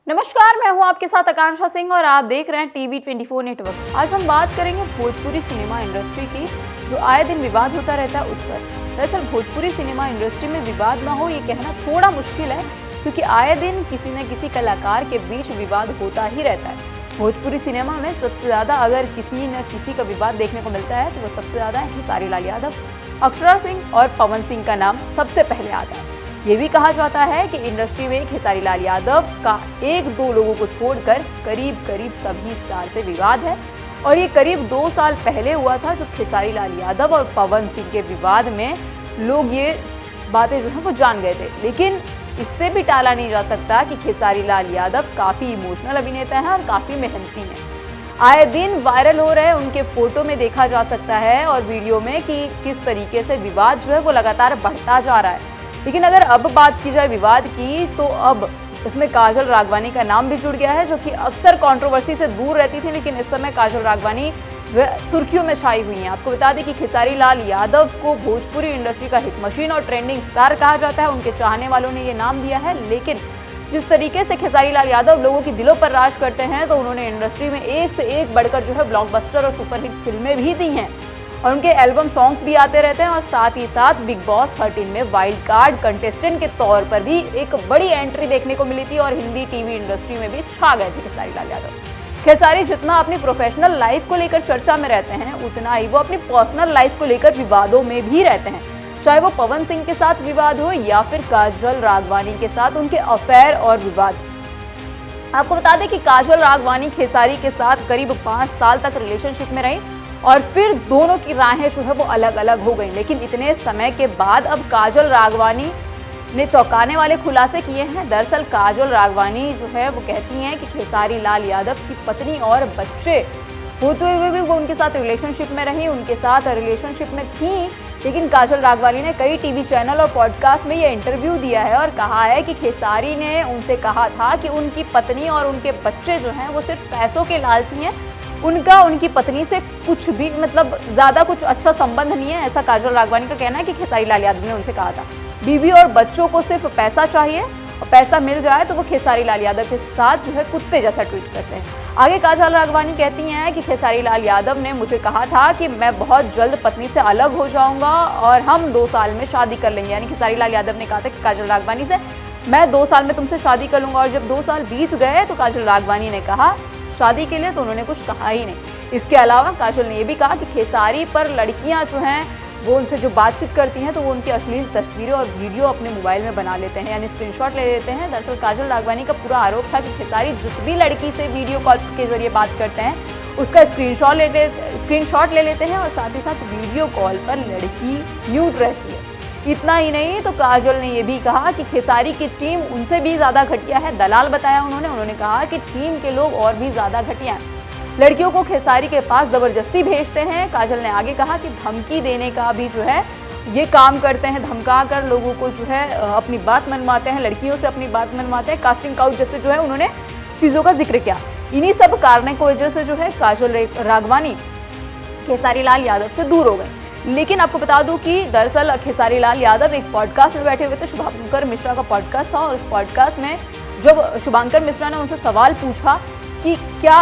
नमस्कार, मैं हूं आपके साथ आकांक्षा सिंह और आप देख रहे हैं टीवी 24 नेटवर्क। आज हम बात करेंगे भोजपुरी सिनेमा इंडस्ट्री की, जो आए दिन विवाद होता रहता है उस पर। दरअसल भोजपुरी सिनेमा इंडस्ट्री में विवाद ना हो ये कहना थोड़ा मुश्किल है, क्योंकि आए दिन किसी न किसी कलाकार के बीच विवाद होता ही रहता है। भोजपुरी सिनेमा में सबसे ज्यादा अगर किसी न किसी का विवाद देखने को मिलता है तो वो सबसे ज्यादा है खेसारी लाल यादव, अक्षरा सिंह और पवन सिंह का नाम सबसे पहले आता है। ये भी कहा जाता है कि इंडस्ट्री में खेसारी लाल यादव का एक दो लोगों को छोड़कर करीब करीब सभी स्टार से विवाद है, और ये करीब 2 साल पहले हुआ था, जब खेसारी लाल यादव और पवन सिंह के विवाद में लोग ये बातें जो है वो जान गए थे। लेकिन इससे भी टाला नहीं जा सकता कि खेसारी लाल यादव काफी इमोशनल अभिनेता है और काफी मेहनती हैं। आए दिन वायरल हो रहे उनके फोटो में देखा जा सकता है और वीडियो में कि किस तरीके से विवाद जो है वो लगातार बढ़ता जा रहा है। लेकिन अगर अब बात की जाए विवाद की, तो अब इसमें काजल राघवानी का नाम भी जुड़ गया है, जो कि अक्सर कंट्रोवर्सी से दूर रहती थी, लेकिन इस समय काजल राघवानी सुर्खियों में छाई हुई हैं। आपको बता दें कि खेसारी लाल यादव को भोजपुरी इंडस्ट्री का हिट मशीन और ट्रेंडिंग स्टार कहा जाता है। उनके चाहने वालों ने ये नाम दिया है, लेकिन जिस तरीके से खेसारी लाल यादव लोगों की दिलों पर राज करते हैं, तो उन्होंने इंडस्ट्री में एक से एक बढ़कर जो है ब्लॉकबस्टर और सुपरहिट फिल्में भी दी हैं, और उनके एल्बम सॉन्ग्स भी आते रहते हैं। और साथ ही साथ बिग बॉस 13 में वाइल्ड कार्ड कंटेस्टेंट के तौर पर भी एक बड़ी एंट्री देखने को मिली थी और हिंदी टीवी इंडस्ट्री में भी छा गए थे खेसारी लाल यादव। खेसारी जितना अपनी प्रोफेशनल लाइफ को लेकर चर्चा में रहते हैं, उतना ही वो अपनी पर्सनल लाइफ को लेकर विवादों में भी रहते हैं, चाहे वो पवन सिंह के साथ विवाद हो या फिर काजल राघवानी के साथ उनके अफेयर और विवाद। आपको बता दें कि काजल राघवानी खेसारी के साथ करीब 5 साल तक रिलेशनशिप में रही और फिर दोनों की राहें जो है वो अलग अलग हो गई। लेकिन इतने समय के बाद अब काजल राघवानी ने चौंकाने वाले खुलासे किए हैं। दरअसल काजल राघवानी जो है वो कहती हैं कि खेसारी लाल यादव की पत्नी और बच्चे होते हुए भी वो उनके साथ रिलेशनशिप में रही, उनके साथ रिलेशनशिप में थी। लेकिन काजल राघवानी ने कई टीवी चैनल और पॉडकास्ट में ये इंटरव्यू दिया है और कहा है कि खेसारी ने उनसे कहा था कि उनकी पत्नी और उनके बच्चे जो हैं वो सिर्फ पैसों के लालची हैं, उनका उनकी पत्नी से कुछ भी मतलब ज्यादा कुछ अच्छा संबंध नहीं है। ऐसा काजल राघवानी का कहना है कि खेसारी लाल यादव ने उनसे कहा था। बीवी और बच्चों को सिर्फ पैसा चाहिए और पैसा मिल जाए तो वो खेसारी लाल यादव के साथ जो है कुत्ते जैसा ट्रीट करते हैं। आगे काजल राघवानी कहती हैं कि खेसारी लाल यादव ने मुझे कहा था कि मैं बहुत जल्द पत्नी से अलग हो जाऊंगा और हम 2 साल में शादी कर लेंगे। यानी खेसारी लाल यादव ने कहा था कि काजल राघवानी से मैं 2 साल में तुमसे शादी कर लूंगा, और जब 2 साल बीत गए तो काजल राघवानी ने कहा शादी के लिए, तो उन्होंने कुछ कहा ही नहीं। इसके अलावा काजल ने यह भी कहा कि खेसारी पर लड़कियां जो हैं वो उनसे जो बातचीत करती हैं तो वो उनकी अश्लील तस्वीरें और वीडियो अपने मोबाइल में बना लेते हैं, यानी स्क्रीनशॉट ले लेते हैं। दरअसल काजल राघवानी का पूरा आरोप था कि खेसारी जिस भी लड़की से वीडियो कॉल के जरिए बात करते हैं उसका स्क्रीनशॉट ले लेते हैं, और साथ ही साथ वीडियो कॉल पर लड़की म्यूट रहती है। इतना ही नहीं तो काजल ने यह भी कहा कि खेसारी की टीम उनसे भी ज्यादा घटिया है। दलाल बताया उन्होंने कहा कि टीम के लोग और भी ज्यादा घटिया हैं, लड़कियों को खेसारी के पास जबरदस्ती भेजते हैं। काजल ने आगे कहा कि धमकी देने का भी जो है ये काम करते हैं, धमका कर लोगों को जो है अपनी बात मनवाते हैं, लड़कियों से अपनी बात मनवाते हैं। कास्टिंग काउच जैसे जो है उन्होंने चीजों का जिक्र किया। इन्हीं सब कारणों की वजह से जो है काजल राघवानी खेसारी लाल यादव से दूर हो गए। लेकिन आपको बता दूं कि दरअसल खेसारी लाल यादव एक पॉडकास्ट में बैठे हुए थे, शुभंकर मिश्रा का पॉडकास्ट था, और उस पॉडकास्ट में जब शुभंकर मिश्रा ने उनसे सवाल पूछा कि क्या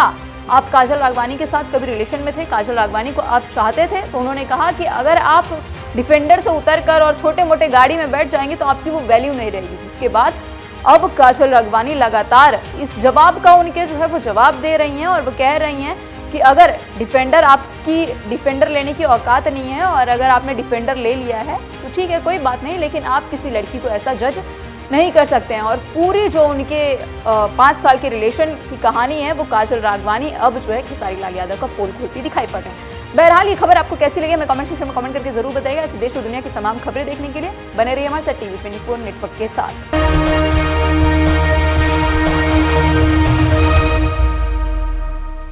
आप काजल राघवानी के साथ कभी रिलेशन में थे, काजल राघवानी को आप चाहते थे, तो उन्होंने कहा कि अगर आप डिफेंडर से उतरकर और छोटे मोटे गाड़ी में बैठ जाएंगे तो आपकी वो वैल्यू नहीं रहेगी। जिसके बाद अब काजल राघवानी लगातार इस जवाब का उनके जो है वो जवाब दे रही हैं और वो कह रही हैं कि अगर डिफेंडर आपकी डिफेंडर लेने की औकात नहीं है और अगर आपने डिफेंडर ले लिया है तो ठीक है, कोई बात नहीं, लेकिन आप किसी लड़की को ऐसा जज नहीं कर सकते हैं। और पूरी जो उनके 5 साल के रिलेशन की कहानी है वो काजल राघवानी अब जो है खेसारी लाल यादव का पोल खोलती दिखाई पड़ रहे हैं। बहरहाल ये खबर आपको कैसी लगी हमें कमेंट सेक्शन में कमेंट करके जरूर बताइएगा। ऐसे देश और दुनिया की तमाम खबरें देखने के लिए बने रहिए हमारे साथ टीवी 24 नेटवर्क के साथ।